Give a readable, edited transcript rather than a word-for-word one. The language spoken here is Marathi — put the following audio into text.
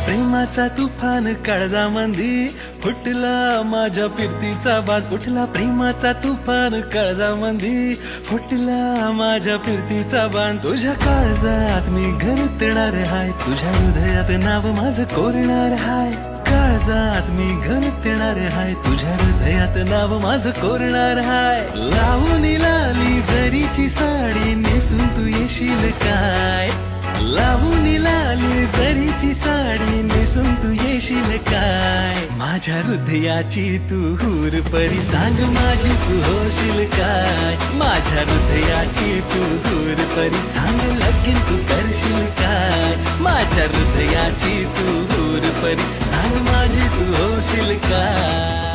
प्रेमाचा तुफान काळजामंदी फुटला माझ्या फिरतीचा बाण उठला प्रेमाचा तुफान काळजामंदी फुटला माझ्या फिरतीचा बाण तुझ्या काळजात मी घरतणार हाय तुझ्या हृदयात नाव माझं कोरणार हाय काळजात मी घरतणार हाय तुझ्या हृदयात नाव माझं कोरणार हाय लावून लाली जरीची साडी नेसून तू येशील काय लावून लाली जरीची साडी नेसून तू येशील काय माझ्या हृदयाची तू हूर परी सांग माझी तू होशील काय माझ्या हृदयाची तू हूर परी सांग लगीन तू करशील काय माझ्या हृदयाची तू हूर परी सांग माझी तू होशील काय